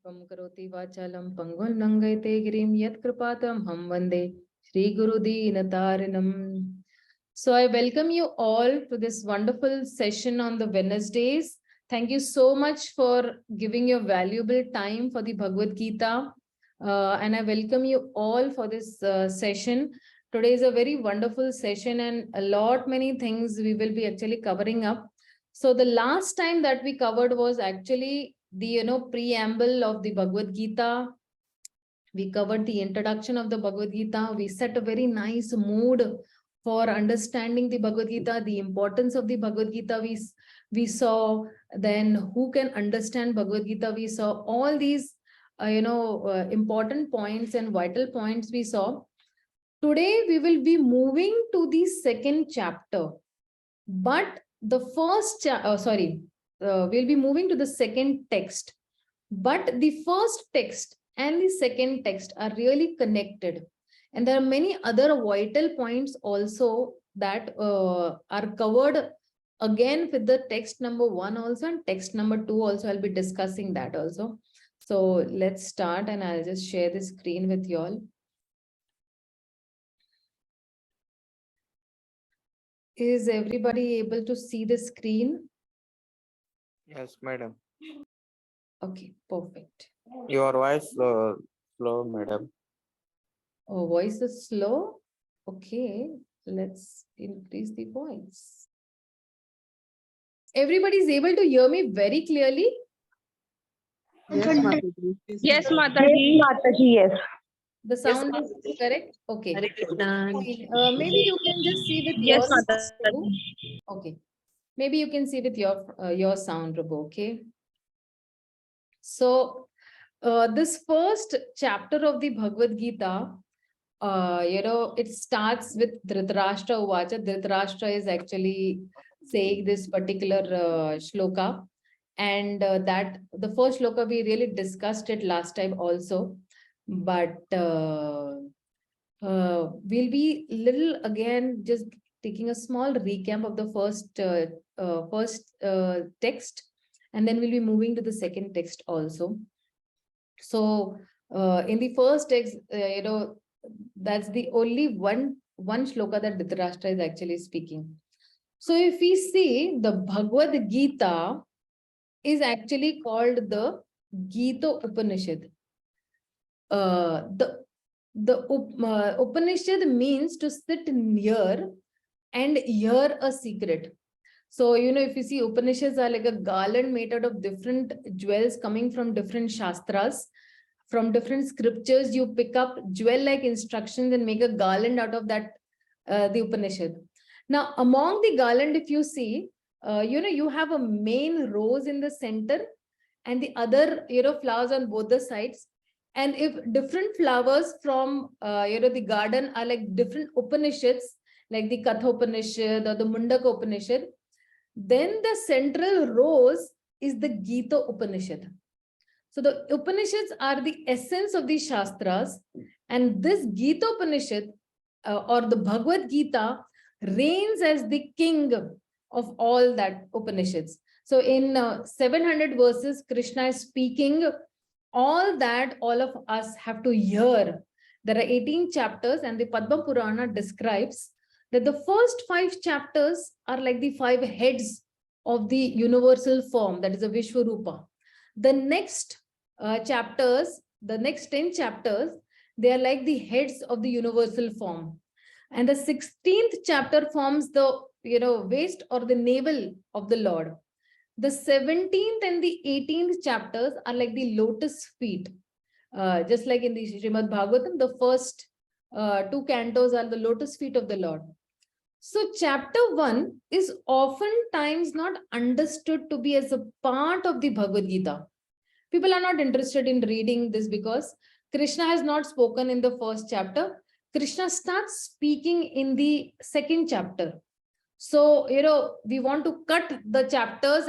Pam karoti vachalam pangul nangaite girim yat kripatam ham vande Shri Guru Deenatarinam. So I welcome you all to this wonderful session on the Wednesdays. Thank you so much for giving your valuable time for the Bhagavad Gita. And I welcome you all for this session. Today is a very wonderful session and many things we will be actually covering up. So the last time that we covered was actually the preamble of the Bhagavad Gita. We covered the introduction of the Bhagavad Gita. We set a very nice mood for understanding the Bhagavad Gita, the importance of the Bhagavad Gita. We saw then who can understand Bhagavad Gita. We saw all these important points and vital points we saw. Today we will be moving to the second chapter, but the first we'll be moving to the second text, but the first text and the second text are really connected, and there are many other vital points also that are covered again with the text number 1 also, and text number 2 also. I'll be discussing that also. So let's start, and I'll just share the screen with you all. Is everybody able to see the screen? Yes, madam. Okay, perfect. Your voice slow, madam. Oh, voice is slow. Okay, let's increase the voice. Everybody is able to hear me very clearly? Yes, Mataji. Yes, Mataji. Yes. The sound is correct? Okay. Maybe you can just see with Yes, your Mataji. sound. Okay. Maybe you can see with your sound, Rupa, okay? So, this first chapter of the Bhagavad Gita, it starts with Dhritarashtra Uvacha. Dhritarashtra is actually saying this particular shloka. And that the first shloka, we really discussed it last time also. But we'll be little again just taking a small recap of the first text, and then we'll be moving to the second text also. So in the first text, that's the only one shloka that Dhritarashtra is actually speaking. So if we see, the Bhagavad Gita is actually called the Gita Upanishad. The Upanishad means to sit near and hear a secret. So, if you see, Upanishads are like a garland made out of different jewels coming from different shastras, from different scriptures. You pick up jewel-like instructions and make a garland out of that, the Upanishad. Now, among the garland, if you see, you have a main rose in the center and the other, flowers on both the sides. And if different flowers from, the garden are like different Upanishads, like the Katha Upanishad or the Mundaka Upanishad, then the central rose is the Gita Upanishad. So the Upanishads are the essence of the Shastras, and this Gita Upanishad or the Bhagavad Gita reigns as the king of all that Upanishads. So in 700 verses, Krishna is speaking all that all of us have to hear. There are 18 chapters, and the Padma Purana describes that the first 5 chapters are like the 5 heads of the universal form, that is a Vishwarupa. The next chapters, the next 10 chapters, they are like the heads of the universal form. And the 16th chapter forms the waist or the navel of the Lord. The 17th and the 18th chapters are like the lotus feet. Just like in the Srimad Bhagavatam, the first 2 cantos are the lotus feet of the Lord. So chapter 1 is oftentimes not understood to be as a part of the Bhagavad Gita. People are not interested in reading this because Krishna has not spoken in the first chapter. Krishna starts speaking in the second chapter. So, we want to cut the chapters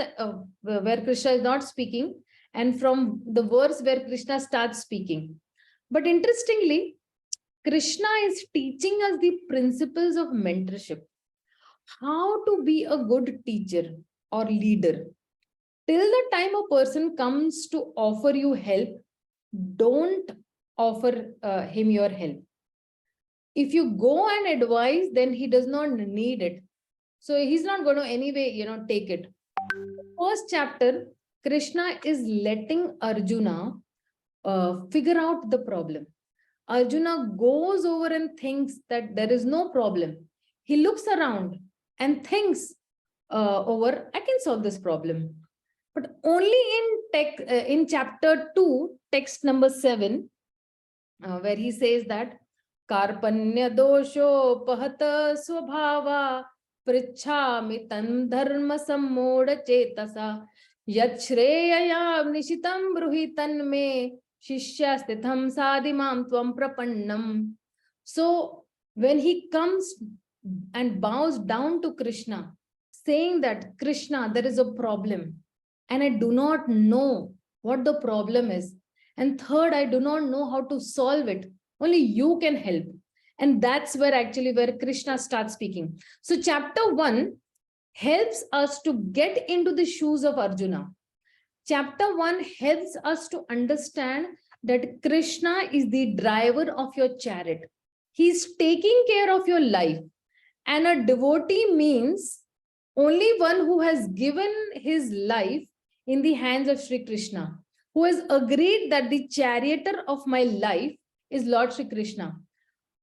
where Krishna is not speaking, and from the verse where Krishna starts speaking. But interestingly, Krishna is teaching us the principles of mentorship. How to be a good teacher or leader. till the time a person comes to offer you help, don't offer him your help. If you go and advise, then he does not need it. So he's not going to anyway, take it. First chapter, Krishna is letting Arjuna figure out the problem. Arjuna goes over and thinks that there is no problem. He looks around and thinks over, I can solve this problem. But only in chapter 2, text number 7, where he says that Karpanya dosho pahata swabhava prichhami tan dharma sammoda chetasa yachreyaya nishitam bruhitan me shishya stitham sadimam tvam prapannam. So when he comes and bows down to Krishna, saying that, Krishna, there is a problem and I do not know what the problem is. And third, I do not know how to solve it. Only you can help. And that's where Krishna starts speaking. So chapter 1 helps us to get into the shoes of Arjuna. Chapter 1 helps us to understand that Krishna is the driver of your chariot. He's taking care of your life. And a devotee means only one who has given his life in the hands of Sri Krishna, who has agreed that the charioteer of my life is Lord Sri Krishna.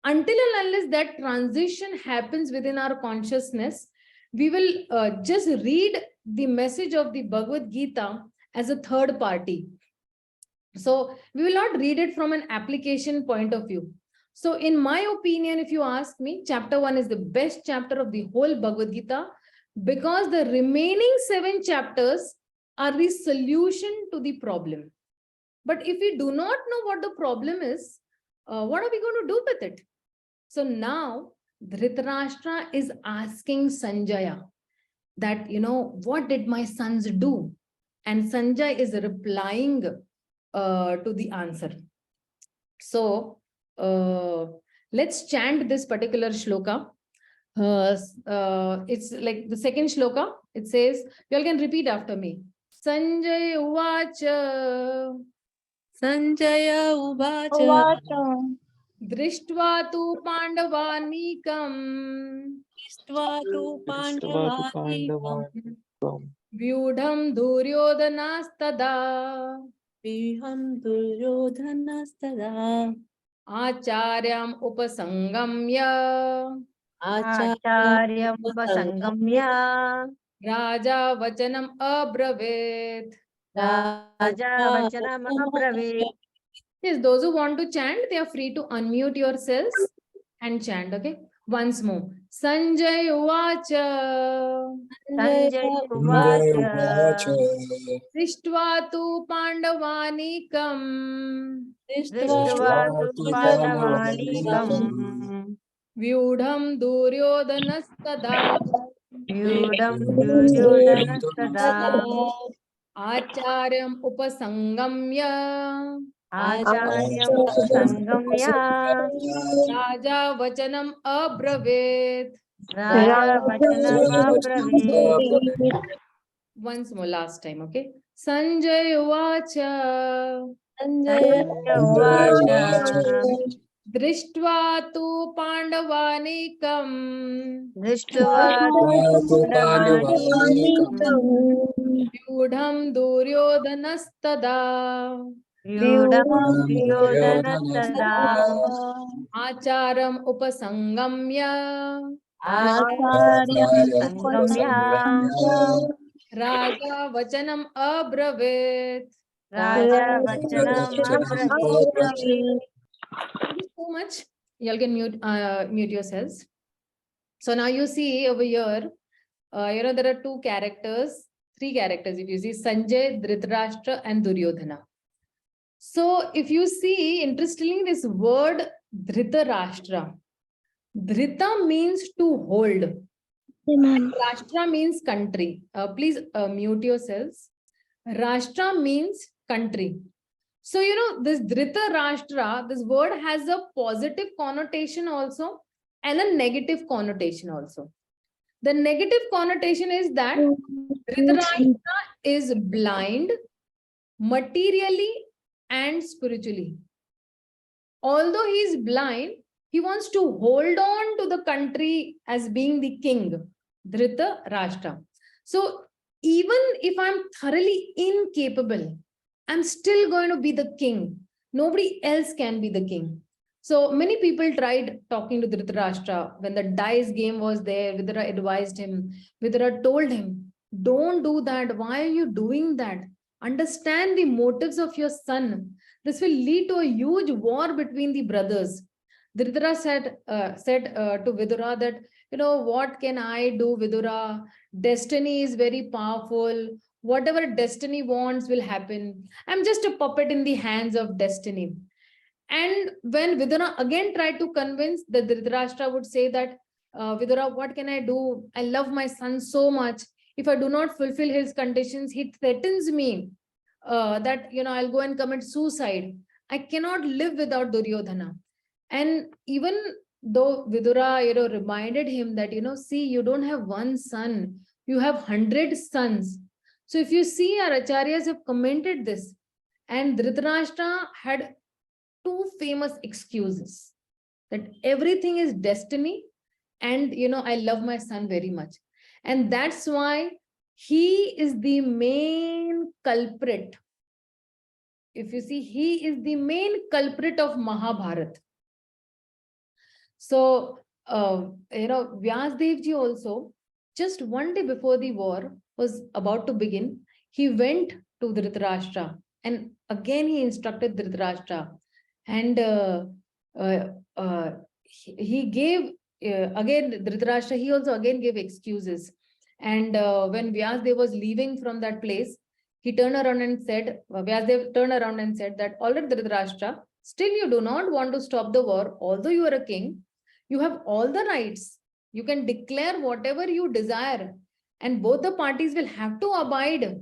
Until and unless that transition happens within our consciousness, we will just read the message of the Bhagavad Gita as a third party. So we will not read it from an application point of view. So in my opinion, if you ask me, chapter 1 is the best chapter of the whole Bhagavad Gita, because the remaining 7 chapters are the solution to the problem. But if we do not know what the problem is, what are we going to do with it? So now Dhritarashtra is asking Sanjaya that, what did my sons do? And Sanjay is replying to the answer. So let's chant this particular shloka. It's like the second shloka. It says, you all can repeat after me. Sanjay uvacha. Sanjaya uvacha. Drishtva tu pandavanīkam. Drishtva tu pandavanīkam. Vyudham duryodhanastada. Viham duryodhanastada. Acharyam upasangamya. Acharyam upasangamya. Raja vachanam abravit. Raja vachanam abravit. Yes, those who want to chant, they are free to unmute yourselves and chant, okay? Once more. Sanjay uvacha. Sanjay uvacha. Drishtva tu pandavanīkam. Drishtva tu pandavanīkam. Vyudham duryodhanastada. Vyudham duryodhanastada. Acharyam upasangamya. Acharyam upasangamya. Raja vachanam abravit. Raja vachanam abravit. Once more, last time, okay? Sanjay uvacha. Sanjay uvacha. Drishtva tu pandavanīkam. Drishtva tu pandavanīkam. Vyudham duryodhanastada. Vyudham duryodhanastada. Acharam upasangamya. Acharyam upasangamya. Raja vachanam abravit. Raja vachanam abravit. Thank you so much. You all can mute yourselves. So now you see over here, there are 3 characters, if you see, Sanjay, Dhritarashtra and Duryodhana. So if you see, interestingly, this word Dhritarashtra, Dhrita means to hold. Rashtra means country. Please mute yourselves. Rashtra means country. So, this Dhritarashtra, this word has a positive connotation also and a negative connotation also. The negative connotation is that Dhritarashtra is blind materially and spiritually. Although he is blind, he wants to hold on to the country as being the king, Dhritarashtra. So even if I'm thoroughly incapable, I'm still going to be the king. Nobody else can be the king. So many people tried talking to Dhritarashtra when the dice game was there. Vidura advised him. Vidura told him, don't do that. Why are you doing that? Understand the motives of your son. This will lead to a huge war between the brothers. Dhritarashtra said to Vidura that, what can I do, Vidura? Destiny is very powerful. Whatever destiny wants will happen. I'm just a puppet in the hands of destiny. And when Vidura again tried to convince, the Dhritarashtra would say that, Vidura, what can I do? I love my son so much. If I do not fulfill his conditions, he threatens me that, I'll go and commit suicide. I cannot live without Duryodhana. And even though Vidura, reminded him that, see, you don't have one son, you have 100 sons. So if you see, our acharyas have commented this, and Dhritarashtra had two famous excuses that everything is destiny, and I love my son very much. And that's why he is the main culprit. If you see, he is the main culprit of Mahabharata. So, Vyasdev ji also, just one day before the war was about to begin, he went to Dhritarashtra, and again he instructed Dhritarashtra, and he gave again Dhritarashtra, he also again gave excuses. And when Vyasdev was leaving from that place, he turned around and said, Vyasdev turned around and said that, all right, Dhritarashtra, still you do not want to stop the war, although you are a king, you have all the rights. You can declare whatever you desire, and both the parties will have to abide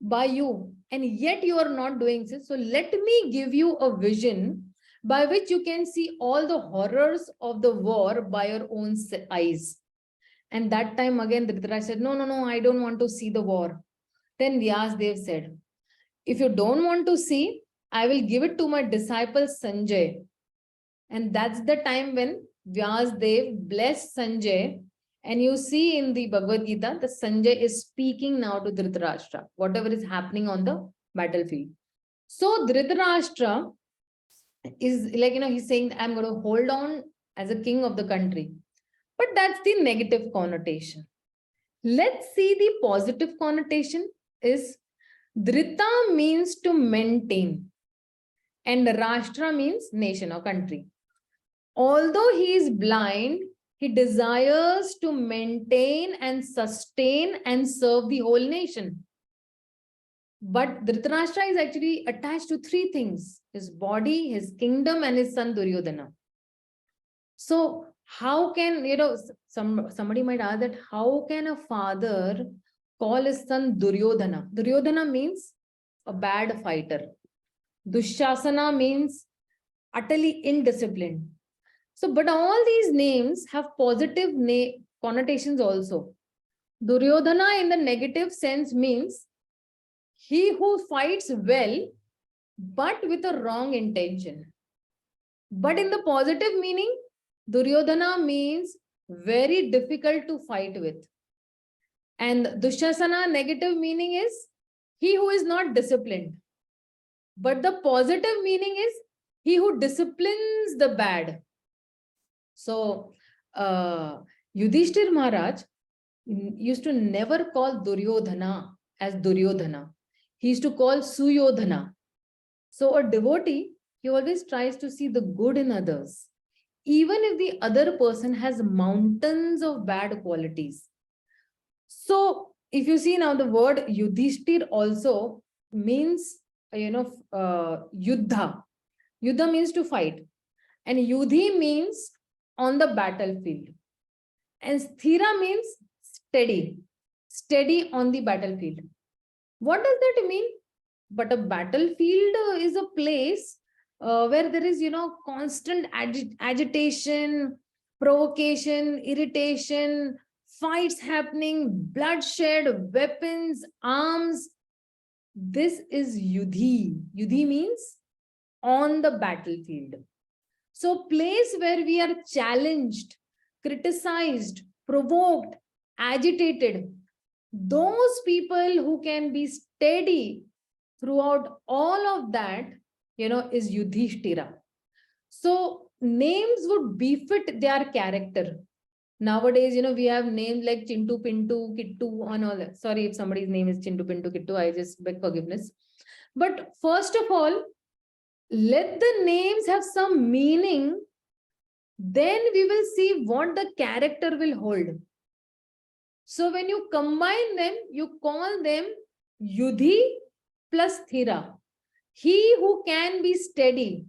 by you. And yet you are not doing this. So let me give you a vision by which you can see all the horrors of the war by your own eyes. And that time again, Dhritarashtra said, no, I don't want to see the war. Then Vyasdev said, if you don't want to see, I will give it to my disciple Sanjay. And that's the time when Vyasdev blessed Sanjay. And you see in the Bhagavad Gita, the Sanjay is speaking now to Dhritarashtra, whatever is happening on the battlefield. So Dhritarashtra is like, he's saying, I'm going to hold on as a king of the country. But that's the negative connotation. Let's see the positive connotation is Dhrita means to maintain, and Rashtra means nation or country. Although he is blind, he desires to maintain and sustain and serve the whole nation. But Dhritarashtra is actually attached to three things: his body, his kingdom, and his son Duryodhana. So how can, somebody might ask that, how can a father call his son Duryodhana? Duryodhana means a bad fighter. Dushasana means utterly indisciplined. So, but all these names have positive connotations also. Duryodhana in the negative sense means he who fights well, but with a wrong intention. But in the positive meaning, Duryodhana means very difficult to fight with. And Dushasana negative meaning is he who is not disciplined. But the positive meaning is he who disciplines the bad. So, Yudhishthir Maharaj used to never call Duryodhana as Duryodhana. He used to call Suyodhana. So, a devotee, he always tries to see the good in others, even if the other person has mountains of bad qualities. So, if you see now, the word Yudhishthir also means, Yuddha. Yuddha means to fight. And Yudhi means on the battlefield. And Sthira means steady. Steady on the battlefield. What does that mean? But a battlefield is a place where there is, constant agitation, provocation, irritation, fights happening, bloodshed, weapons, arms. This is Yudhi. Yudhi means on the battlefield. So place where we are challenged, criticized, provoked, agitated, those people who can be steady throughout all of that, is Yudhishthira. So names would befit their character. Nowadays, we have names like Chintu, Pintu, Kittu, and all that. Sorry if somebody's name is Chintu, Pintu, Kittu, I just beg forgiveness. But first of all, let the names have some meaning. Then we will see what the character will hold. So when you combine them, you call them Yudhi plus Thira. He who can be steady,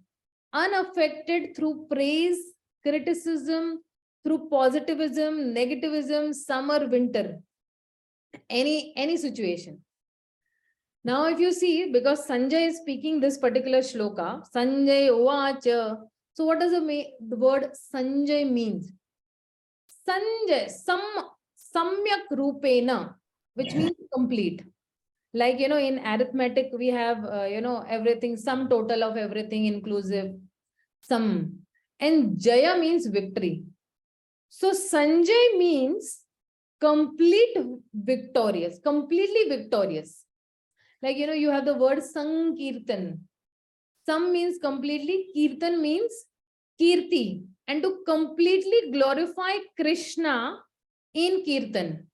unaffected through praise, criticism, through positivism, negativism, summer, winter, any situation. Now, if you see, because Sanjay is speaking this particular shloka, Sanjay Uvacha. So what does the word Sanjay means? Sanjay, Samyak Rupena, which means complete. Like, in arithmetic, we have, everything, sum total of everything inclusive, sum. And Jaya means victory. So Sanjay means completely victorious. Like, you have the word Sankirtan. Sam means completely, Kirtan means Kirti. And to completely glorify Krishna in Kirtan.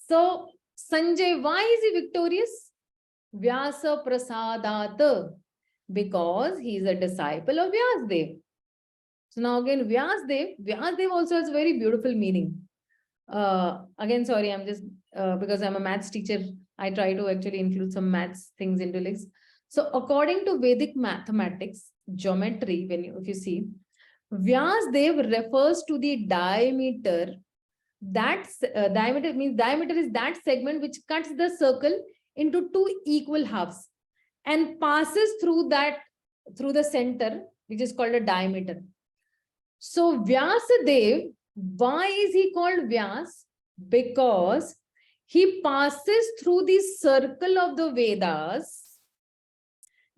So Sanjay, why is he victorious? Vyasa Prasadat, because he is a disciple of Vyasadev. So now again, Vyasadev also has a very beautiful meaning. Again, sorry, I'm just, because I'm a maths teacher, I try to actually include some maths things into this. So according to Vedic mathematics, geometry, if you see, Vyasadev refers to the diameter. Diameter is that segment which cuts the circle into two equal halves and passes through the center, which is called a diameter. So Vyasadev, why is he called Vyas? Because he passes through the circle of the Vedas,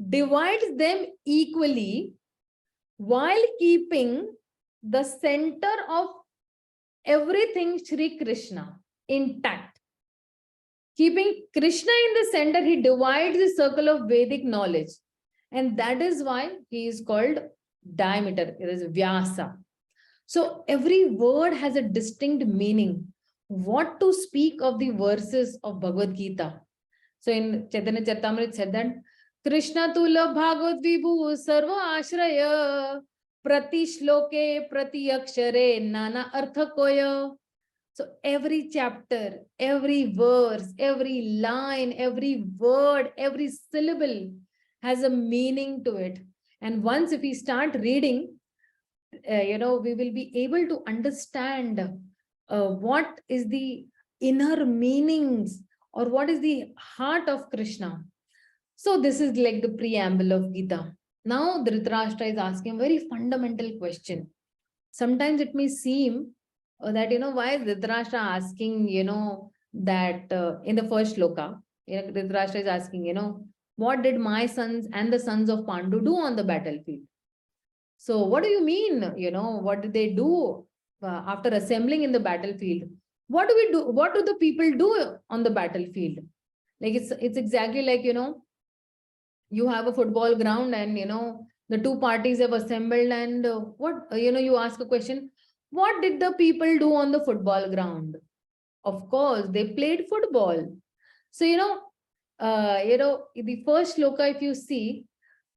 divides them equally while keeping the center of everything Shri Krishna intact. Keeping Krishna in the center, he divides the circle of Vedic knowledge. And that is why he is called diameter. It is Vyasa. So every word has a distinct meaning. What to speak of the verses of Bhagavad Gita? So in Chaitanya Charitamrita it said that Krishna Tula Bhagavad Vibhu Sarva Ashraya Prati Shloke Prati Akshare Nana Artha Koya. So every chapter, every verse, every line, every word, every syllable has a meaning to it. And once if we start reading, we will be able to understand what is the inner meanings or what is the heart of Krishna. So this is like the preamble of Gita. Now Dhritarashtra is asking a very fundamental question. Sometimes it may seem that, why is Dhritarashtra asking, that in the first shloka, Dhritarashtra is asking, what did my sons and the sons of Pandu do on the battlefield? So what do you mean? What did they do after assembling in the battlefield? What do we do? What do the people do on the battlefield? Like it's exactly like, you have a football ground and, the two parties have assembled and you ask a question, what did the people do on the football ground? Of course, they played football. So, the first shloka, if you see,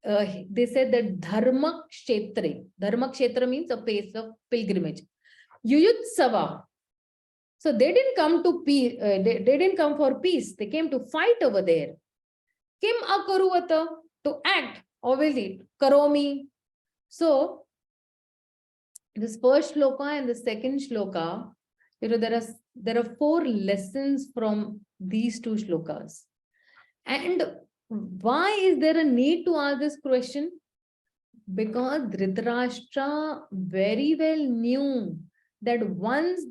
they said that Dharma Kshetra means a place of pilgrimage. Yuyutsava. So they didn't come to peace. They didn't come for peace. They came to fight over there. Kim akaruvata, to act. Obviously, karomi. So this first shloka and the second shloka, there are 4 lessons from these 2 shlokas. And why is there a need to ask this question? Because Dhritarashtra very well knew that once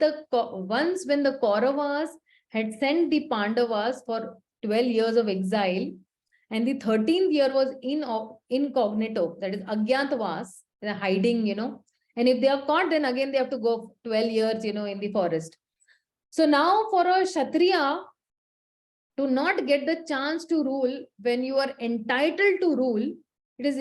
when the Kauravas had sent the Pandavas for 12 years of exile, and the 13th year was incognito, that is Agyatavas, they're hiding, and if they are caught, then again they have to go 12 years, in the forest. So now for a Kshatriya to not get the chance to rule when you are entitled to rule, it's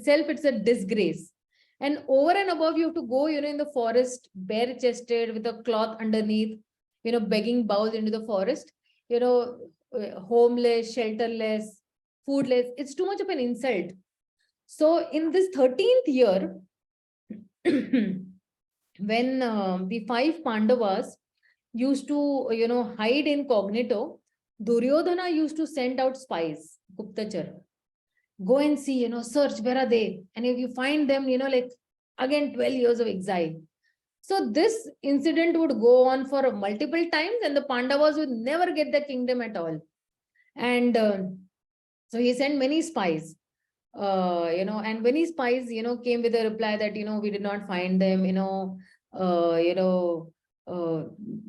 a disgrace. And over and above, you have to go, in the forest, bare-chested with a cloth underneath, begging boughs into the forest, homeless, shelterless, foodless. It's too much of an insult. So in this 13th year, when the 5 Pandavas used to, hide incognito, Duryodhana used to send out spies, Guptachar. Go and see, search, where are they? And if you find them, like again 12 years of exile. So this incident would go on for multiple times, and the Pandavas would never get the kingdom at all. And so he sent many spies, and many spies, came with a reply that, we did not find them,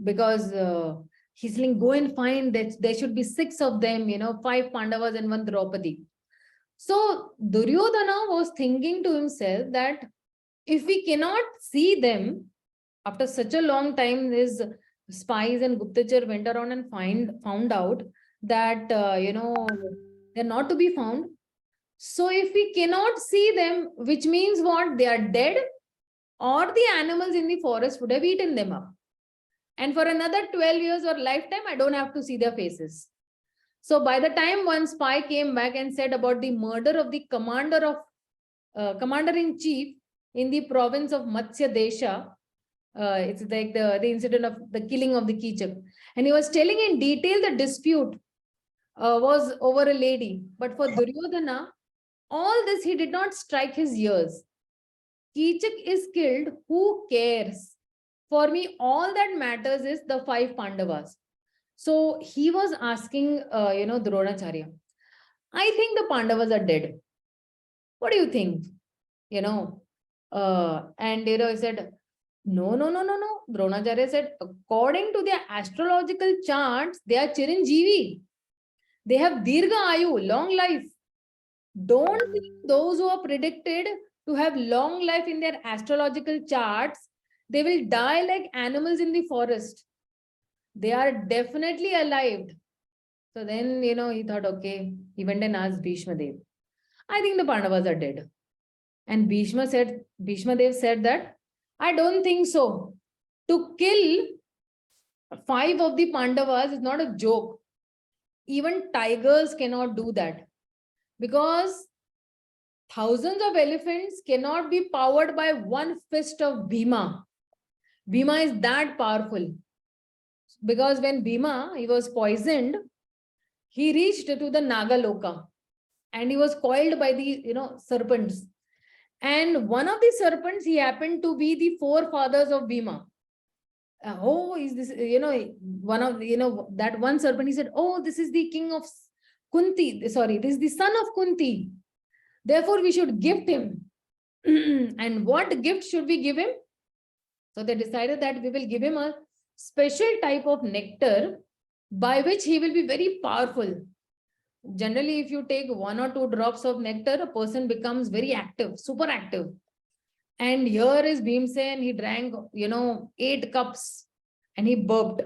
because he's saying, go and find that there should be 6 of them, 5 Pandavas and 1 Draupadi. So Duryodhana was thinking to himself that if we cannot see them, after such a long time, his spies and Guptachar went around and found out that, they're not to be found. So if we cannot see them, which means what? They are dead, or the animals in the forest would have eaten them up. And for another 12 years or lifetime, I don't have to see their faces. So by the time one spy came back and said about the murder of the commander-in-chief in the province of Matsya Desha, it's like the incident of the killing of the Kichak. And he was telling in detail the dispute was over a lady. But for Duryodhana, all this, he did not strike his ears. Kichak is killed, who cares? For me, all that matters is the 5 Pandavas. So he was asking, Dronacharya, I think the Pandavas are dead. What do you think? And he said, no. Dronacharya said, according to their astrological charts, they are Chiranjeevi. They have Dirgha Ayu, long life. Don't think those who are predicted to have long life in their astrological charts, they will die like animals in the forest. They are definitely alive. So then, he thought, okay, he went and asked Bhishma Dev, I think the Pandavas are dead. And Bhishma Dev said that, I don't think so. To kill 5 of the Pandavas is not a joke. Even tigers cannot do that. Because thousands of elephants cannot be powered by one fist of Bhima. Bhima is that powerful. Because when Bhima, he was poisoned, he reached to the Nagaloka and he was coiled by the, serpents. And one of the serpents, he happened to be the forefathers of Bhima. Is this, one of, that one serpent, he said, this is the king of Kunti. Sorry, this is the son of Kunti. Therefore, we should gift him. And what gift should we give him? So they decided that we will give him a special type of nectar by which he will be very powerful. Generally, if you take 1 or 2 drops of nectar, a person becomes very active, super active. And here is Bhimsen, he drank, 8 cups and he burped.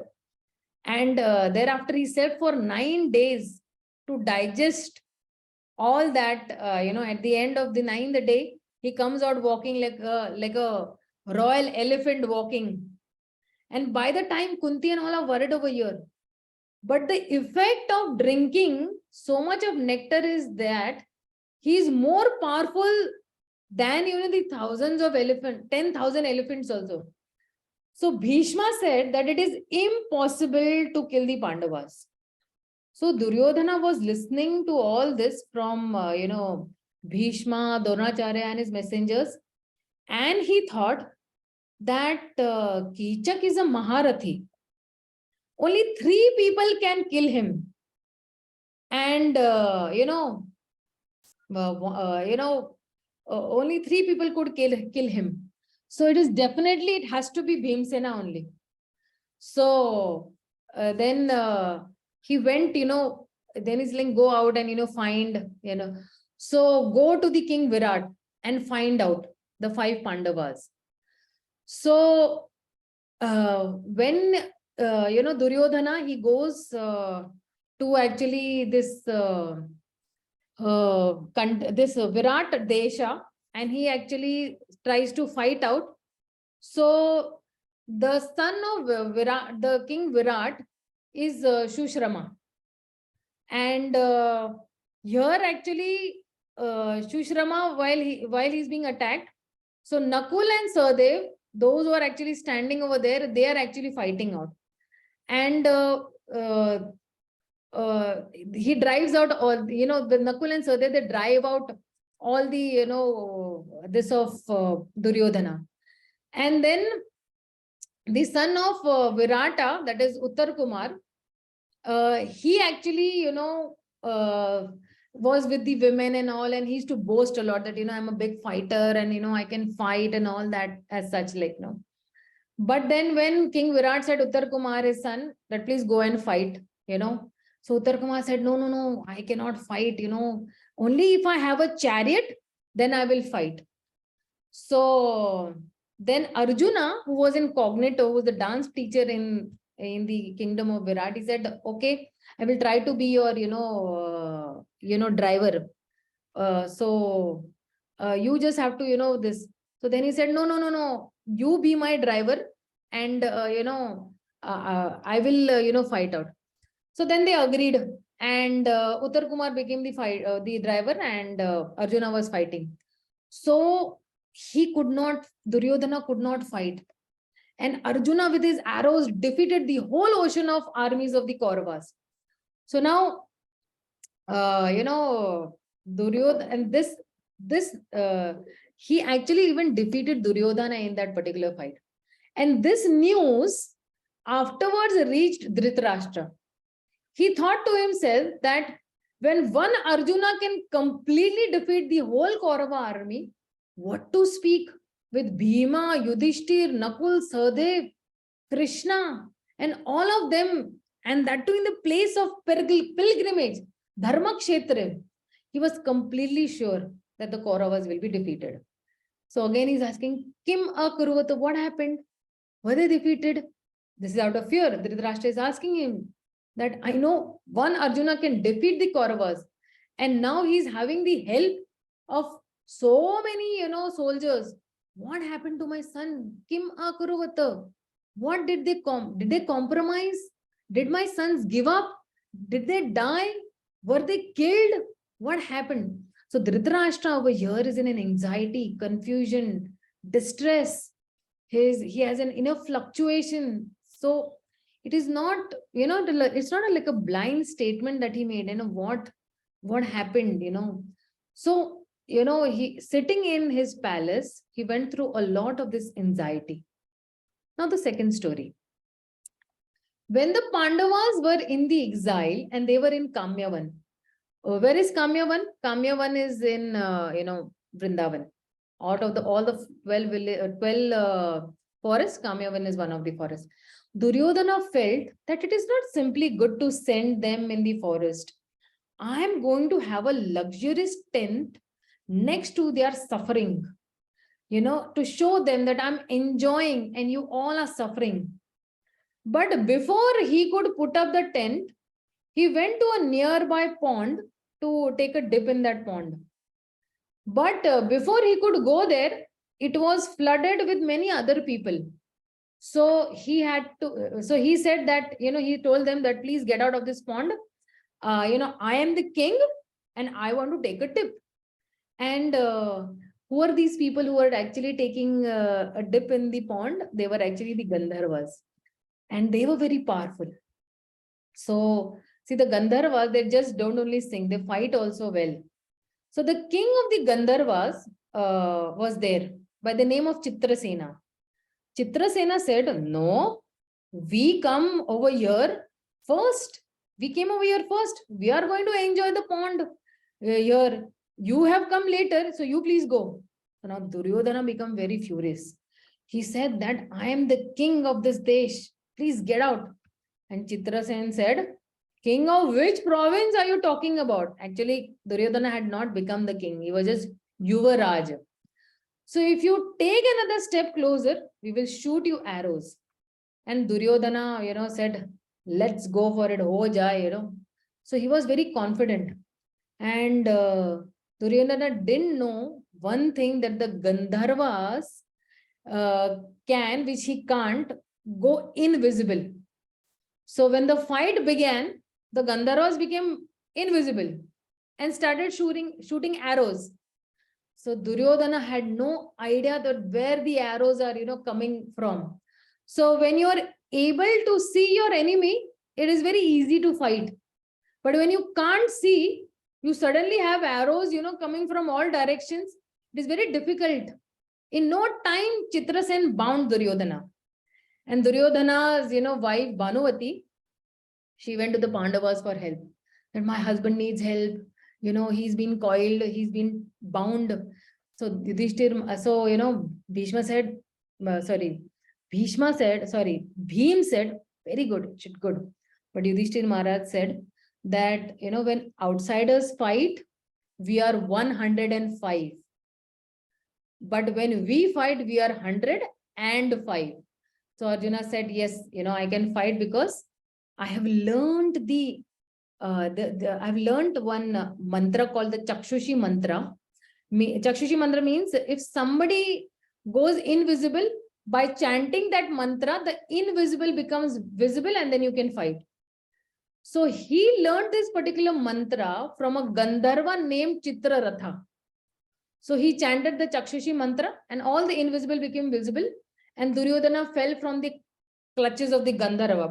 And thereafter he slept for 9 days to digest all that, at the end of the 9th day, he comes out walking like a royal elephant walking. And by the time Kunti and all are worried over here, but the effect of drinking so much of nectar is that he is more powerful than the thousands of 10,000 elephants also. So Bhishma said that it is impossible to kill the Pandavas. So Duryodhana was listening to all this from, Bhishma, Dronacharya and his messengers. And he thought that Kichak is a Maharathi. Only 3 people can kill him. And, only 3 people could kill him. So it is definitely, it has to be Bhimsena only. So then he went, then he's like, go out and, find, So go to the King Virat and find out the 5 Pandavas. So when, Duryodhana, he goes to actually this, this Virat Desha, and he actually tries to fight out. So the son of Virat, the King Virat, is Shushrama. And here actually, Shushrama, while he's being attacked, so Nakul and Sahadev, those who are actually standing over there, they are actually fighting out. And he drives out all, the Nakul and Sahadev, they drive out all the, this of Duryodhana. And then the son of Virata, that is Uttar Kumar, he actually, was with the women and all, and he used to boast a lot that, I'm a big fighter and, I can fight and all that as such, like, But then when King Virat said Uttar Kumar, his son, that please go and fight, So Uttar Kumar said, no, I cannot fight, only if I have a chariot, then I will fight. So then Arjuna, who was in Cognito, who was the dance teacher in the kingdom of Virat, he said, okay, I will try to be your, driver. So you just have to, this. So then he said, no, you be my driver, and, I will, fight out. So then they agreed, and Uttar Kumar became the driver, and Arjuna was fighting. So Duryodhana could not fight. And Arjuna with his arrows defeated the whole ocean of armies of the Kauravas. So now, Duryodhana, and he actually even defeated Duryodhana in that particular fight. And this news afterwards reached Dhritarashtra. He thought to himself that when one Arjuna can completely defeat the whole Kaurava army, what to speak with Bhima, Yudhishthir, Nakul, Sahadev, Krishna, and all of them, and that too in the place of pilgrimage, Dharma Kshetra. He was completely sure that the Kauravas will be defeated. So again, he's asking, Kim Akuruvata, what happened? Were they defeated? This is out of fear. Dhritarashtra is asking him that I know one Arjuna can defeat the Kauravas, and now he's having the help of so many, soldiers. What happened to my son? Kim Akuruvata? What did they compromise? Did my sons give up? Did they die? Were they killed? What happened? So Dhritarashtra over here is in an anxiety, confusion, distress. He has an inner fluctuation. So it is not, it's not like a blind statement that he made, what happened, So, he sitting in his palace, he went through a lot of this anxiety. Now the second story. When the Pandavas were in the exile and they were in Kamyavan. Where is Kamyavan? Kamyavan is in, Vrindavan. Out of all the 12 forests, Kamyavan is one of the forests. Duryodhana felt that it is not simply good to send them in the forest. I am going to have a luxurious tent next to their suffering, to show them that I'm enjoying and you all are suffering. But before he could put up the tent, he went to a nearby pond to take a dip in that pond. But before he could go there, it was flooded with many other people. So he said that, he told them that please get out of this pond. I am the king and I want to take a dip. And who are these people who are actually taking a dip in the pond? They were actually the Gandharvas. And they were very powerful. So, see, the Gandharvas, they just don't only sing, they fight also well. So the king of the Gandharvas was there by the name of Chitrasena. Chitrasena said, no, we come over here first. We came over here first. We are going to enjoy the pond here. You have come later, so you please go. So now Duryodhana became very furious. He said that I am the king of this desh. Please get out. And Chitrasen said, king of which province are you talking about? Actually, Duryodhana had not become the king. He was just Yuvaraj. So if you take another step closer, we will shoot you arrows. And Duryodhana, said, let's go for it. Ho jai. So he was very confident. And Duryodhana didn't know one thing, that the Gandharvas which he can't, go invisible. So when the fight began, the Gandharvas became invisible and started shooting arrows. So Duryodhana had no idea that where the arrows are, coming from. So when you are able to see your enemy, it is very easy to fight. But when you can't see, you suddenly have arrows, coming from all directions. It is very difficult. In no time, Chitrasen bound Duryodhana. And Duryodhana's, wife Bhanuvati, she went to the Pandavas for help. That my husband needs help. He's been coiled, he's been bound. So Bhishma said, Bhim said, very good, good. But Yudhishthir Maharaj said that, when outsiders fight, we are 105. But when we fight, we are 105. So Arjuna said, yes, I can fight because I have learned I've learned one mantra called the Chakshushi mantra. Chakshushi mantra means if somebody goes invisible, by chanting that mantra, the invisible becomes visible and then you can fight. So he learned this particular mantra from a Gandharva named Chitraratha. So he chanted the Chakshushi mantra and all the invisible became visible, and Duryodhana fell from the clutches of the Gandharva.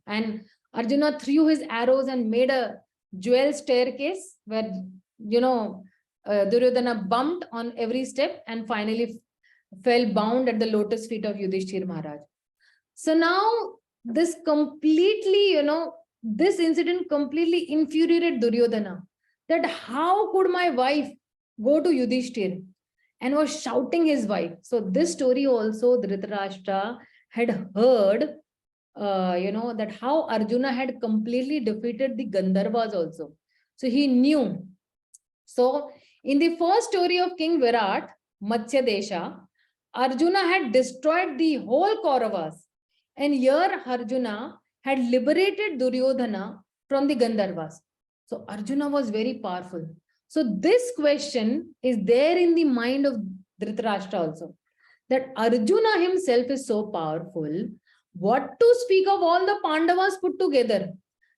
And Arjuna threw his arrows and made a jewel staircase where, Duryodhana bumped on every step and finally fell bound at the lotus feet of Yudhishthir Maharaj. So now this completely, this incident completely infuriated Duryodhana, that how could my wife go to Yudhishthir, and was shouting his wife. So this story also Dhritarashtra had heard, that how Arjuna had completely defeated the Gandharvas also. So he knew. So in the first story of King Virat, Matsya Desha, Arjuna had destroyed the whole Kauravas. And here Arjuna had liberated Duryodhana from the Gandharvas. So Arjuna was very powerful. So this question is there in the mind of Dhritarashtra also, that Arjuna himself is so powerful. What to speak of all the Pandavas put together?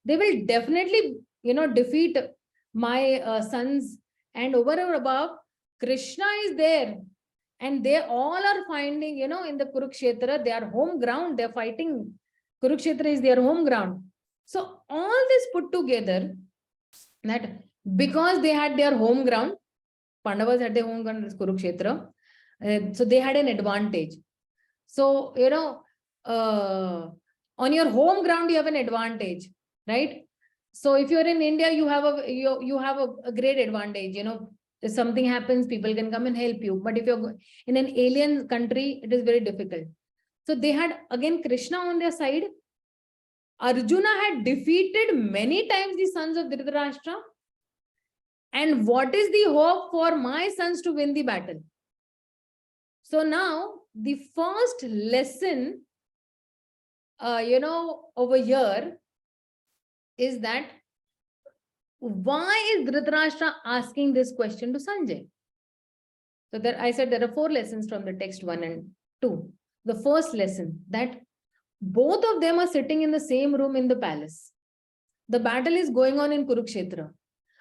They will definitely, defeat my sons. And over and above, Krishna is there. And they all are finding, in the Kurukshetra, their home ground, they're fighting. Kurukshetra is their home ground. So all this put together, that because they had their home ground, Pandavas had their home ground, Kurukshetra, so they had an advantage. So, on your home ground, you have an advantage, right? So if you're in India, you have a great advantage, if something happens, people can come and help you. But if you're in an alien country, it is very difficult. So they had again Krishna on their side. Arjuna had defeated many times the sons of Dhritarashtra. And what is the hope for my sons to win the battle? So now the first lesson, over here is that why is Dhritarashtra asking this question to Sanjay? So there, I said there are 4 lessons from the text 1 and 2. The first lesson, that both of them are sitting in the same room in the palace. The battle is going on in Kurukshetra.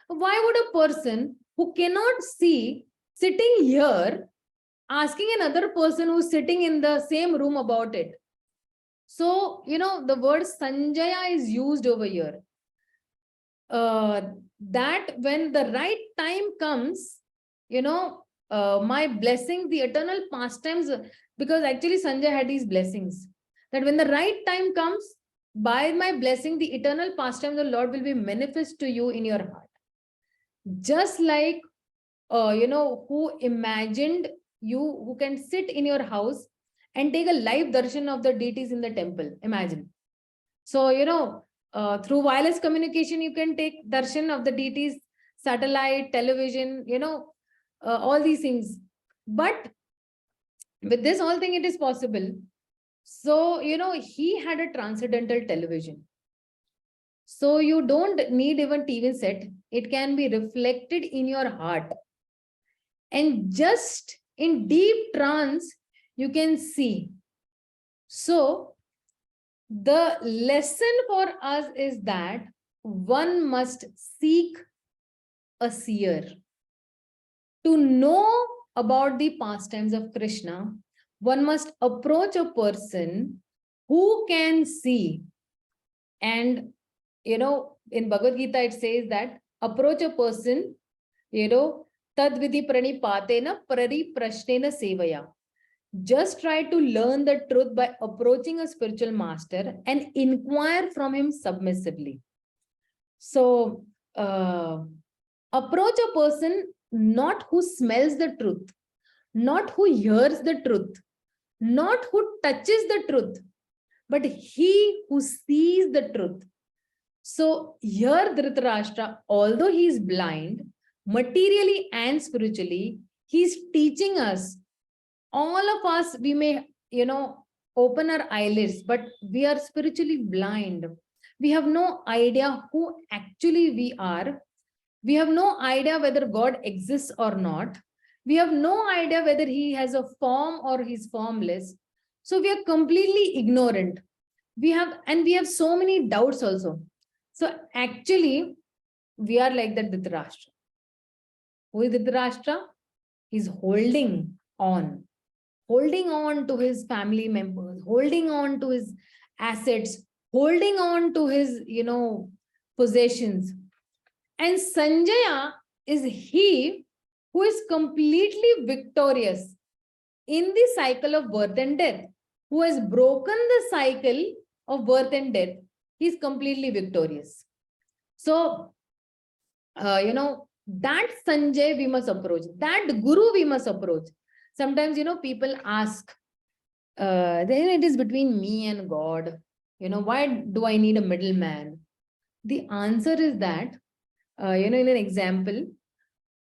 Why would a person who cannot see sitting here asking another person who's sitting in the same room about it? So, the word Sanjaya is used over here. That when the right time comes, my blessings, the eternal pastimes, because actually Sanjay had these blessings, that when the right time comes, by my blessing, the eternal pastimes of the Lord will be manifest to you in your heart. Just like, who imagined, who can sit in your house and take a live darshan of the deities in the temple. Imagine. So, through wireless communication, you can take darshan of the deities, satellite, television, all these things. But with this whole thing, it is possible. So, he had a transcendental television. So you don't need even TV set. It can be reflected in your heart. And just in deep trance, you can see. So the lesson for us is that one must seek a seer. To know about the pastimes of Krishna, one must approach a person who can see. And in Bhagavad Gita, it says that approach a person, tadvidi pranipatena prashnena sevaya. Just try to learn the truth by approaching a spiritual master and inquire from him submissively. So, approach a person not who smells the truth, not who hears the truth, not who touches the truth, but he who sees the truth. So here Dhritarashtra, although he is blind, materially and spiritually, he is teaching us. All of us, we may, open our eyelids, but we are spiritually blind. We have no idea who actually we are. We have no idea whether God exists or not. We have no idea whether he has a form or he's formless. So we are completely ignorant. We have so many doubts also. So actually, we are like that Dhritarashtra. Who is Dhritarashtra? He's holding on to his family members, holding on to his assets, holding on to his, possessions. And Sanjaya is he who is completely victorious in the cycle of birth and death, who has broken the cycle of birth and death. He's completely victorious. So, that Sanjay we must approach, that Guru we must approach. Sometimes, people ask, then it is between me and God. Why do I need a middleman? The answer is that, in an example,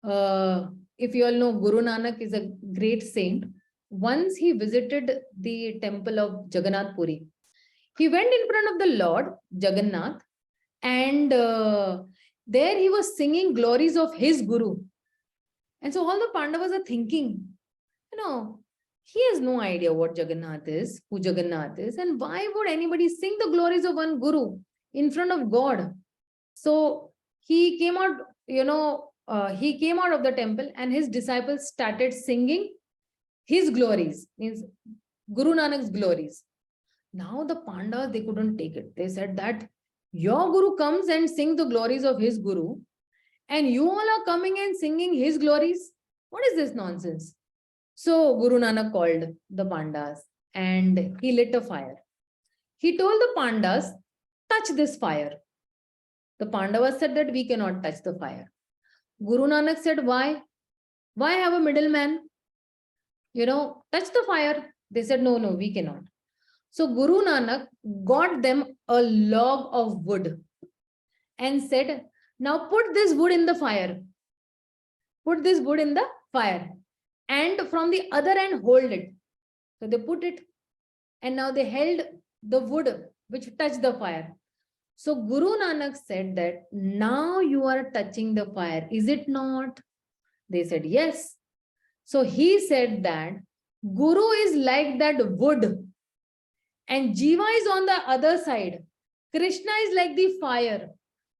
if you all know, Guru Nanak is a great saint. Once he visited the temple of Jagannath Puri. He went in front of the Lord, Jagannath, and there he was singing glories of his Guru. And so all the Pandavas are thinking, he has no idea what Jagannath is, who Jagannath is, and why would anybody sing the glories of one Guru in front of God? So he came out, he came out of the temple and his disciples started singing his glories, means Guru Nanak's glories. Now the Pandavas, they couldn't take it. They said that your Guru comes and sings the glories of his Guru, and you all are coming and singing his glories. What is this nonsense? So Guru Nanak called the Pandas and he lit a fire. He told the Pandas, touch this fire. The Pandavas said that we cannot touch the fire. Guru Nanak said, why? Why have a middleman? Touch the fire. They said, no, we cannot. So Guru Nanak got them a log of wood and said, now put this wood in the fire. Put this wood in the fire. And from the other end, hold it. So they put it. And now they held the wood which touched the fire. So Guru Nanak said that, now you are touching the fire, is it not? They said, yes. So he said that Guru is like that wood and Jiva is on the other side. Krishna is like the fire.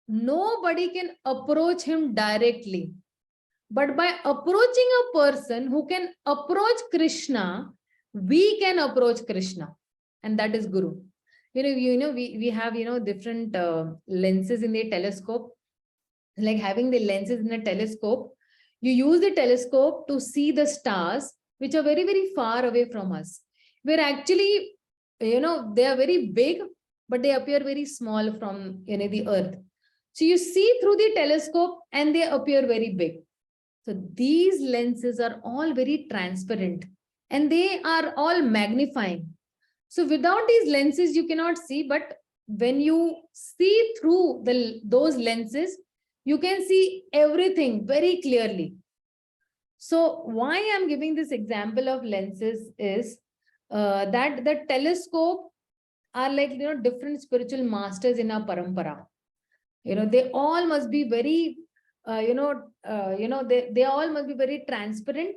Nobody can approach him directly. But by approaching a person who can approach Krishna, we can approach Krishna. And that is Guru. We have, different lenses in the telescope. Like having the lenses in a telescope, you use the telescope to see the stars, which are very, very far away from us. We're actually, they are very big, but they appear very small from, the earth. So you see through the telescope and they appear very big. So these lenses are all very transparent and they are all magnifying. So without these lenses, you cannot see, but when you see through those lenses, you can see everything very clearly. So why I'm giving this example of lenses is that the telescope are like, different spiritual masters in our parampara. They all must be very, they all must be very transparent,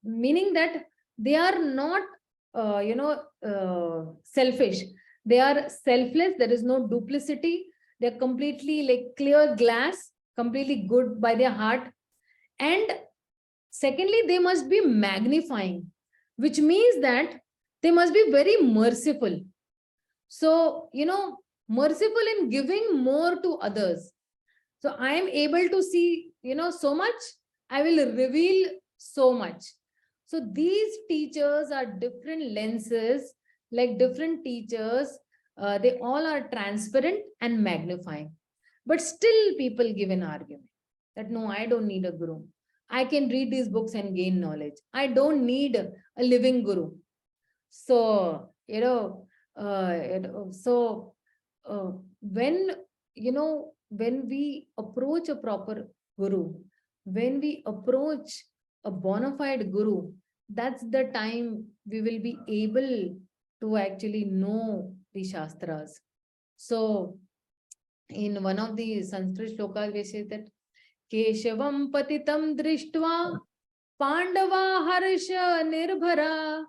meaning that they are not, selfish. They are selfless. There is no duplicity. They're completely like clear glass, completely good by their heart. And secondly, they must be magnifying, which means that they must be very merciful. So, merciful in giving more to others. So I am able to see, so much, I will reveal so much. So these teachers are different lenses, like different teachers, they all are transparent and magnifying. But still people give an argument that no, I don't need a guru. I can read these books and gain knowledge. I don't need a living guru. So, when, when we approach a proper guru, when we approach a bona fide guru, that's the time we will be able to actually know the Shastras. So, in one of the Sanskrit shlokas, we say that Keshavam patitam drishtva Pandava harsha nirbhara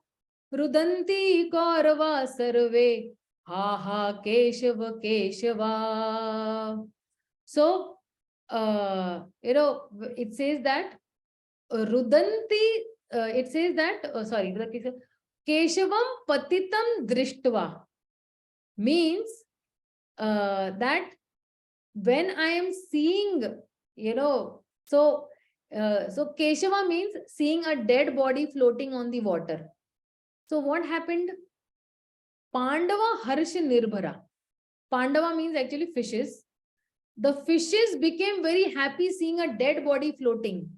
Rudanti Kaurava sarve ha ha Keshava Keshava. So, it says that Rudanti, it says that, Keshavam patitam drishtva means that when I am seeing, so Keshava means seeing a dead body floating on the water. So what happened? Pandava harsha nirbhara. Pandava means actually fishes. The fishes became very happy seeing a dead body floating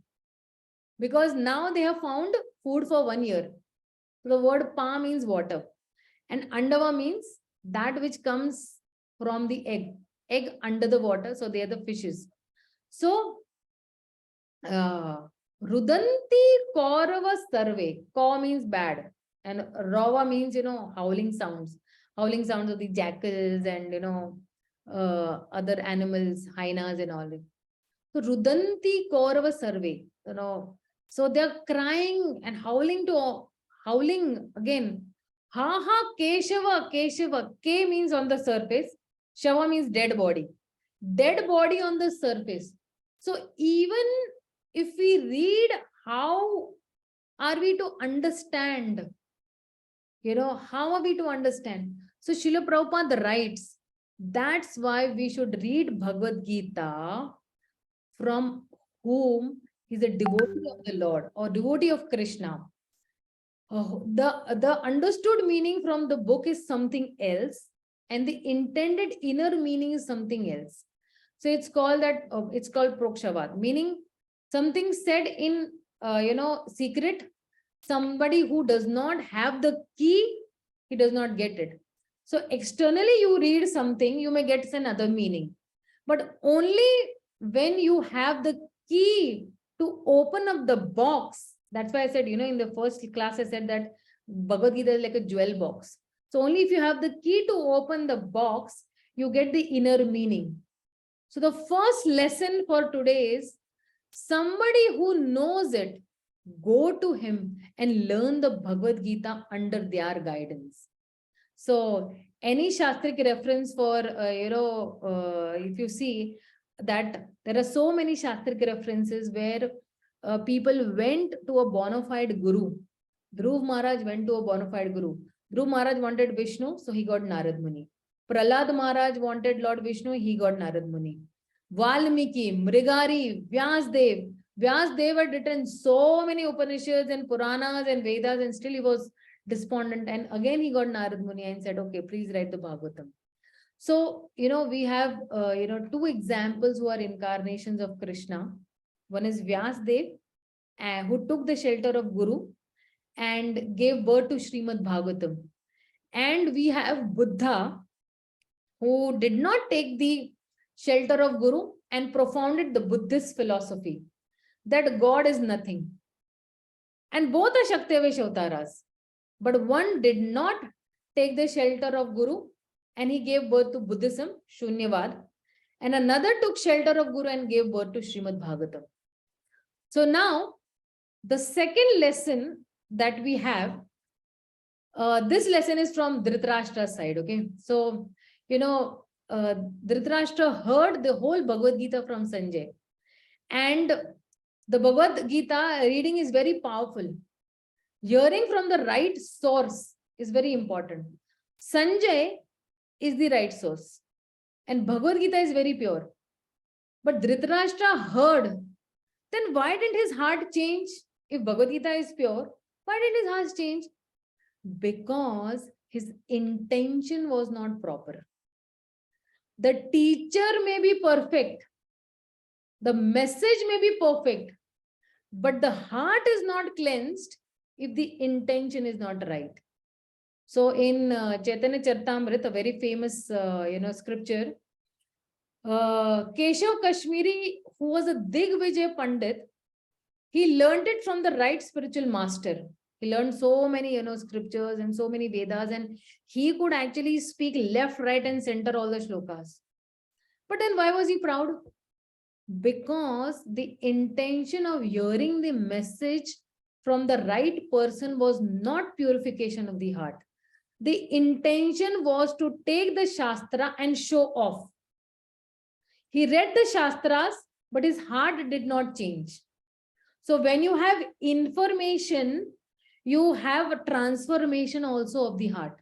because now they have found food for 1 year. So the word pa means water and andava means that which comes from the egg under the water. So they are the fishes. So Rudanti Kaurava Sarve. Ka means bad. And Rava means, howling sounds. Howling sounds of the jackals and, other animals, hyenas and all. So Rudanti Kaurava Sarve. So they're crying and howling again. Ha ha Keshava, Keshava. K means on the surface. Shava means dead body. Dead body on the surface. So even if we read, how are we to understand? How are we to understand? So Srila Prabhupada writes, that's why we should read Bhagavad Gita from whom is a devotee of the Lord or devotee of Krishna. The understood meaning from the book is something else and the intended inner meaning is something else. So it's called Prokshavad, meaning something said in, secret. Somebody who does not have the key, he does not get it. So externally you read something, you may get another meaning. But only when you have the key to open up the box, that's why I said, in the first class, I said that Bhagavad Gita is like a jewel box. So only if you have the key to open the box, you get the inner meaning. So the first lesson for today is somebody who knows it, go to him and learn the Bhagavad Gita under their guidance. So any Shastric reference for, if you see that there are so many Shastric references where people went to a bona fide guru. Dhruv Maharaj went to a bona fide guru. Dhruv Maharaj wanted Vishnu, so he got Narad Muni. Prahlad Maharaj wanted Lord Vishnu, he got Narad Muni. Valmiki, Mrigari, Vyasdev. Vyasdev had written so many Upanishads and Puranas and Vedas and still he was despondent. And again he got Narad Muni and said, okay, please write the Bhagavatam. So, we have, two examples who are incarnations of Krishna. One is Vyasdev, who took the shelter of Guru and gave birth to Srimad Bhagavatam. And we have Buddha, who did not take the shelter of Guru and propounded the Buddhist philosophy that God is nothing. And both are Shaktivesh Avtaras. But one did not take the shelter of Guru and he gave birth to Buddhism, Shunyavad. And another took shelter of Guru and gave birth to Srimad Bhagavatam. So now, the second lesson that we have, this lesson is from Dhritarashtra's side, okay? So, Dhritarashtra heard the whole Bhagavad Gita from Sanjay. And the Bhagavad Gita reading is very powerful. Hearing from the right source is very important. Sanjay is the right source. And Bhagavad Gita is very pure. But Dhritarashtra heard. Then why didn't his heart change? If Bhagavad Gita is pure, why did his heart change? Because his intention was not proper. The teacher may be perfect. The message may be perfect. But the heart is not cleansed if the intention is not right. So in Chaitanya Charitamrita, a very famous scripture, Keshav Kashmiri, who was a Digvijay Pandit, he learned it from the right spiritual master. He learned so many scriptures and so many Vedas, and he could actually speak left, right, and center all the shlokas. But then why was he proud? Because the intention of hearing the message from the right person was not purification of the heart. The intention was to take the Shastra and show off. He read the Shastras, but his heart did not change. So when you have information, you have a transformation also of the heart.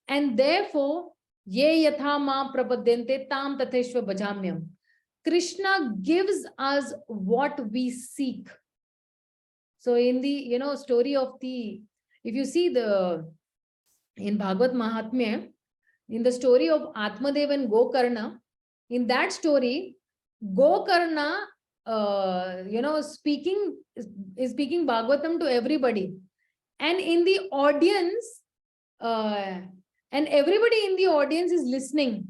And therefore, ye yatha ma prapadyante tam tatheshva bhajamyam. Krishna gives us what we seek. So in the story of if you see in Bhagavad Mahatmya, in the story of Atmadev and Gokarna, in that story, Gokarna speaking Bhagavatam to everybody, and in the audience, and everybody in the audience is listening.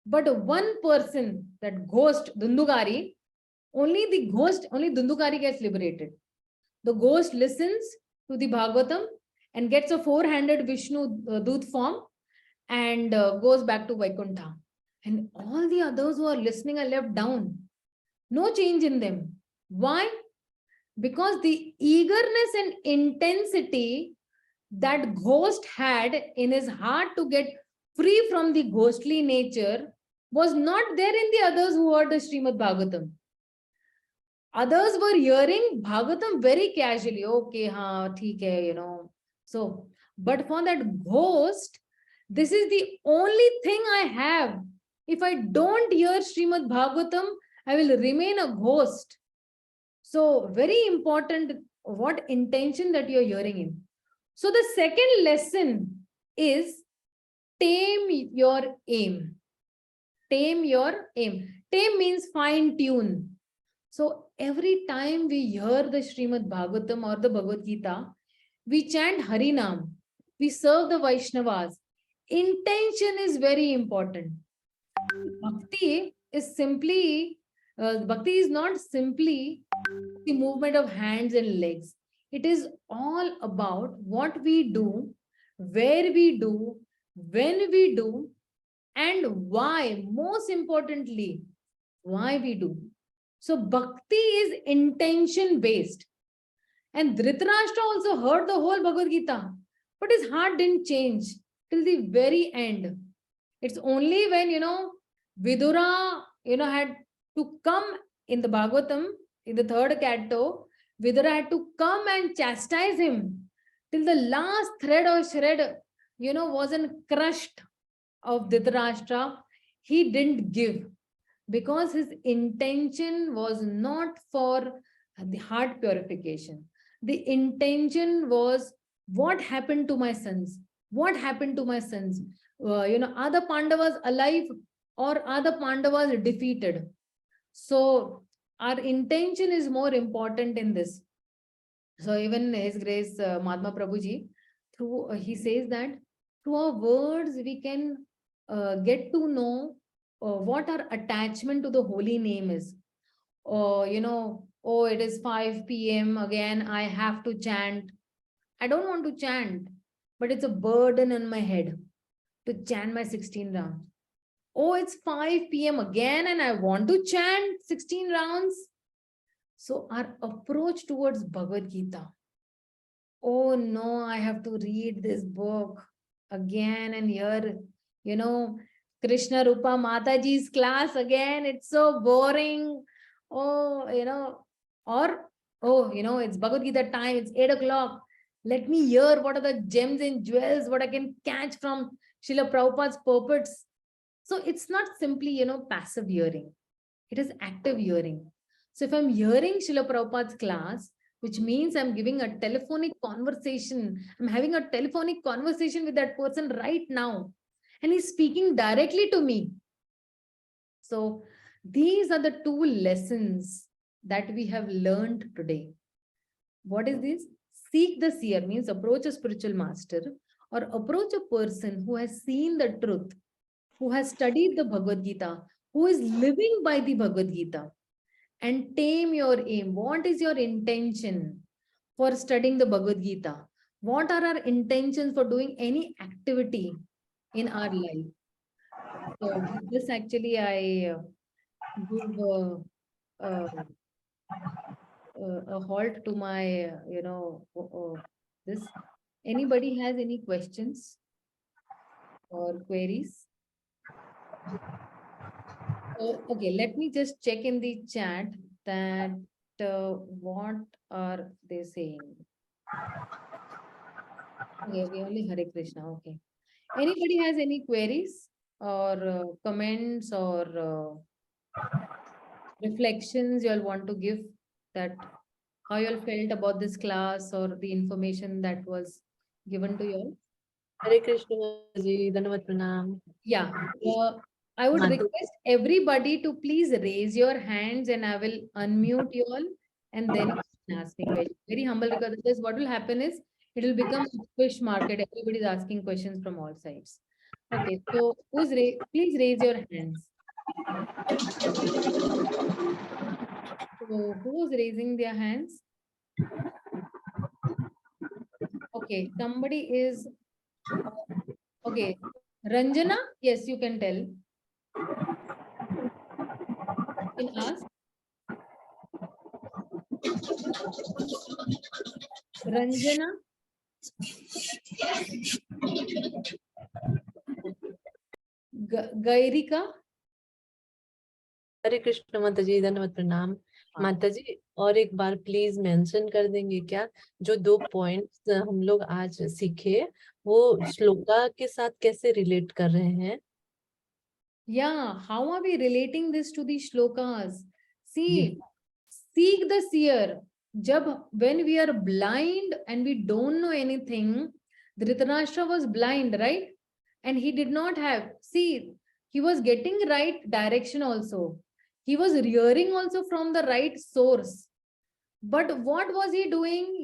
But one person, that ghost, Dundukari, only Dundukari gets liberated. The ghost listens to the Bhagavatam and gets a four-handed Vishnu Dut form and goes back to Vaikuntha. And all the others who are listening are left down. No change in them. Why? Because the eagerness and intensity that ghost had in his heart to get free from the ghostly nature was not there in the others who heard the Srimad Bhagavatam. Others were hearing Bhagavatam very casually. Okay, theek hai, So, but for that ghost, this is the only thing I have. If I don't hear Srimad Bhagavatam, I will remain a ghost. So, very important what intention that you're hearing in. So, the second lesson is tame your aim. Tame your aim. Tame means fine tune. So, every time we hear the Srimad Bhagavatam or the Bhagavad Gita, we chant Harinam. We serve the Vaishnavas. Intention is very important. Bhakti is not simply the movement of hands and legs. It is all about what we do, where we do, when we do, and why. Most importantly, why we do. So bhakti is intention based. And Dhritarashtra also heard the whole Bhagavad Gita, but his heart didn't change till the very end. It's only when, Vidura, had to come in the Bhagavatam, in the third canto, Vidura had to come and chastise him till the last thread or shred, wasn't crushed of Dhritarashtra. He didn't give because his intention was not for the heart purification. The intention was, what happened to my sons? What happened to my sons? Are the Pandavas alive or are the Pandavas defeated? So our intention is more important in this. So even His Grace Mahatma Prabhuji, through he says that through our words we can get to know what our attachment to the holy name is. Or oh, it is 5 p.m. again, I have to chant. I don't want to chant, but it's a burden on my head to chant my 16 rounds. Oh, it's 5 p.m. again and I want to chant 16 rounds. So our approach towards Bhagavad Gita, oh no, I have to read this book again and here, Krishna Rupa Mataji's class again, it's so boring. Oh, or, oh, it's Bhagavad Gita time, it's 8 o'clock. Let me hear what are the gems and jewels, what I can catch from Srila Prabhupada's purports. So it's not simply, passive hearing. It is active hearing. So if I'm hearing Srila Prabhupada's class, which means I'm giving a telephonic conversation, I'm having a telephonic conversation with that person right now, and he's speaking directly to me. So these are the two lessons that we have learned today. What is this? Seek the seer means approach a spiritual master or approach a person who has seen the truth, who has studied the Bhagavad Gita, who is living by the Bhagavad Gita, and tame your aim. What is your intention for studying the Bhagavad Gita? What are our intentions for doing any activity in our life? So with this actually I give a halt to my, this. Anybody has any questions or queries? Okay, let me just check in the chat that what are they saying? Okay, we only Hare Krishna. Okay. Anybody has any queries or comments or reflections you all want to give, that how you all felt about this class or the information that was given to you all? Hare Krishna Mataji, Dhanavad Pranam. Yeah. I would request everybody to please raise your hands and I will unmute you all and then you can ask me questions. Very humble because otherwise what will happen is it will become a fish market. Everybody is asking questions from all sides. Okay, so please raise your hands. So who's raising their hands? Okay, somebody is, okay, Ranjana, yes, you can tell. You can ask. Ranjana. Gairika. हरे कृष्ण माता जी, धन्यवाद प्रणाम। माता जी और एक बार please mention कर देंगे क्या, जो 2 पॉइंट्स हम लोग आज सीखे वो श्लोका के साथ कैसे रिलेट कर रहे हैं? Yeah, how are we relating this to the shlokas? See, seek the seer. When we are blind and we don't know anything, Dhritarashtra was blind, right? And he did not have, see, he was getting right direction also. He was hearing also from the right source. But what was he doing?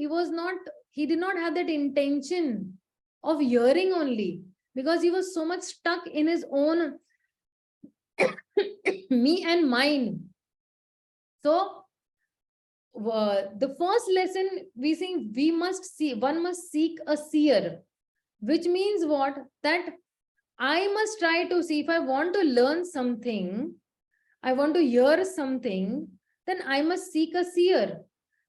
He did not have that intention of hearing only, because he was so much stuck in his own me and mine. So the first lesson we think one must seek a seer, which means what? That I must try to see, if I want to learn something, I want to hear something, then I must seek a seer.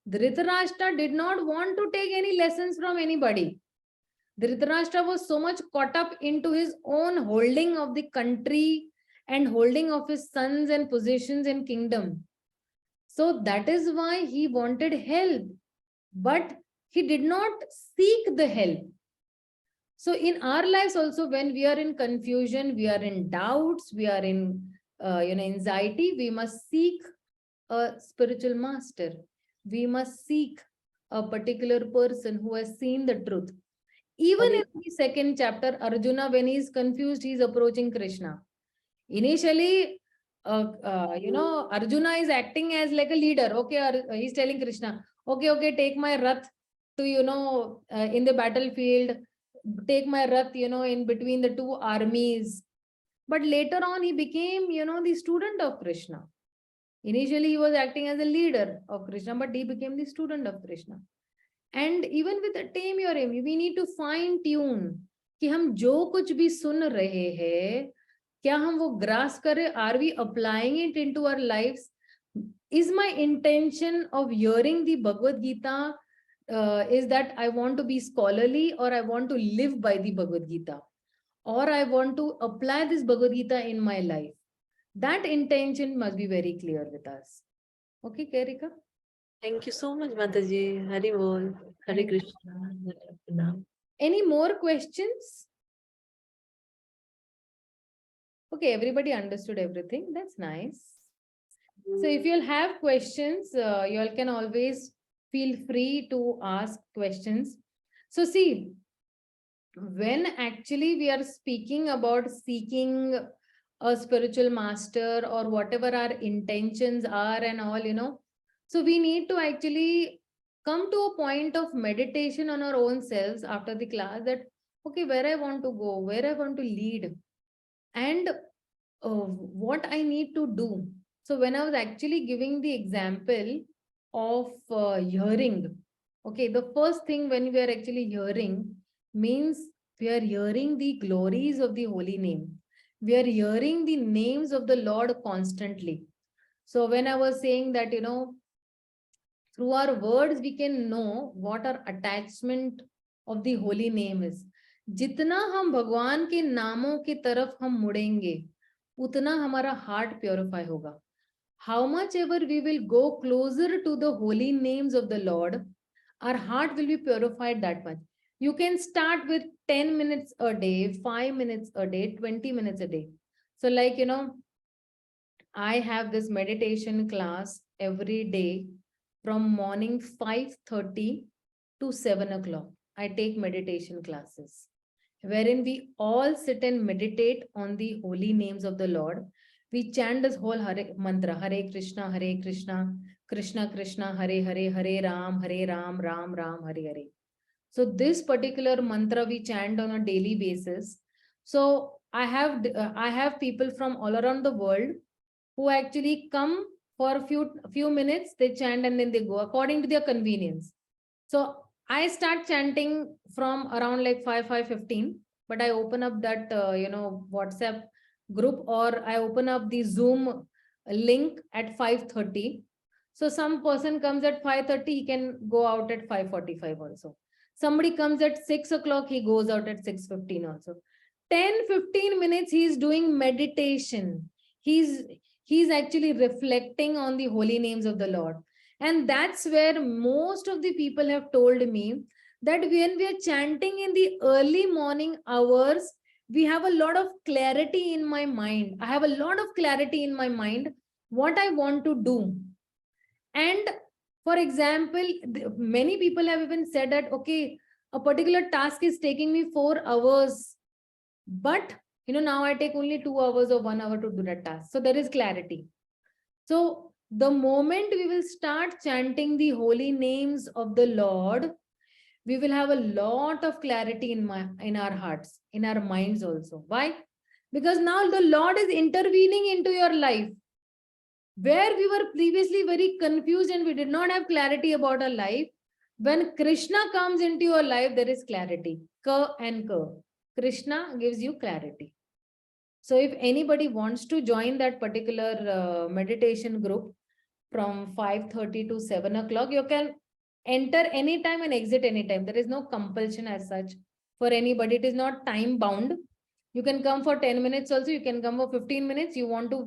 Dhritarashtra did not want to take any lessons from anybody. Dhritarashtra was so much caught up into his own holding of the country and holding of his sons and positions and kingdom. So that is why he wanted help, but he did not seek the help. So in our lives also, when we are in confusion, we are in doubts, we are in anxiety, we must seek a spiritual master. We must seek a particular person who has seen the truth. Even in the second chapter, Arjuna, when he is confused, he is approaching Krishna. Initially, Arjuna is acting as like a leader. Okay, he's telling Krishna, okay, take my rath to, in the battlefield, take my rath, in between the two armies. But later on, he became, the student of Krishna. Initially, he was acting as a leader of Krishna, but he became the student of Krishna. And even with a tame your aim, we need to fine tune कि हम जो कुछ भी सुन रहे हैं, क्या हम वो grasp करें? Are we applying it into our lives? Is my intention of hearing the Bhagavad Gita is that I want to be scholarly, or I want to live by the Bhagavad Gita, or I want to apply this Bhagavad Gita in my life? That intention must be very clear with us. Okay, Karika? Thank you so much, Mataji. Hari Bol. Hare Thank you. Krishna. Hare Pranam. Any more questions? Okay, everybody understood everything. That's nice. So if you'll have questions, you all can always feel free to ask questions. So see, when actually we are speaking about seeking a spiritual master or whatever our intentions are and all, so we need to actually come to a point of meditation on our own selves after the class that, okay, where I want to go, where I want to lead, and what I need to do. So when I was actually giving the example of hearing, okay, the first thing when we are actually hearing means we are hearing the glories of the holy name. We are hearing the names of the Lord constantly. So when I was saying that, through our words, we can know what our attachment of the holy name is. जितना हम भगवान के नामों की तरफ हम मुड़ेंगे, उतना हमारा heart purify होगा. How much ever we will go closer to the holy names of the Lord, our heart will be purified that much. You can start with 10 minutes a day, 5 minutes a day, 20 minutes a day. So like, I have this meditation class every day from morning 5:30 to 7 o'clock. I take meditation classes wherein we all sit and meditate on the holy names of the Lord. We chant this whole Hare mantra, Hare Krishna, Krishna Krishna, Hare Hare, Hare Ram, Ram Ram, Hare Hare. So this particular mantra we chant on a daily basis. So I have people from all around the world who actually come for a few minutes, they chant and then they go according to their convenience. So I start chanting from around like 5:15, but I open up that WhatsApp group, or I open up the Zoom link at 5:30. So some person comes at 5:30, he can go out at 5:45 also. Somebody comes at 6 o'clock, he goes out at 6:15 also. 10-15 minutes he is doing meditation. He's actually reflecting on the holy names of the Lord. And that's where most of the people have told me that when we are chanting in the early morning hours, we have a lot of clarity in my mind. I have a lot of clarity in my mind what I want to do. And for example, many people have even said that, okay, a particular task is taking me 4 hours, but now I take only 2 hours or 1 hour to do that task. So there is clarity. So the moment we will start chanting the holy names of the Lord, we will have a lot of clarity in our hearts, in our minds also. Why? Because now the Lord is intervening into your life. Where we were previously very confused and we did not have clarity about our life, when Krishna comes into your life, there is clarity. Ka and ka. Krishna gives you clarity. So if anybody wants to join that particular meditation group from 5:30 to 7 o'clock, you can enter anytime and exit anytime. There is no compulsion as such for anybody. It is not time bound. You can come for 10 minutes also. You can come for 15 minutes. You want to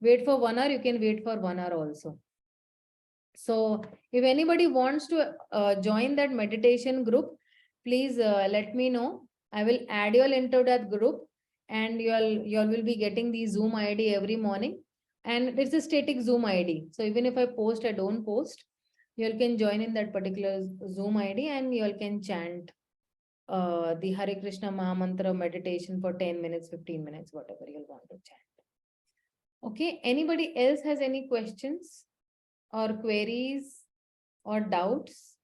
wait for 1 hour, you can wait for 1 hour also. So if anybody wants to join that meditation group, please let me know. I will add you all into that group, and you all will be getting the Zoom ID every morning. And it's a static Zoom ID. So even if I post, I don't post, you all can join in that particular Zoom ID and you all can chant the Hare Krishna Maha Mantra meditation for 10 minutes, 15 minutes, whatever you want to chant. Okay, anybody else has any questions or queries or doubts?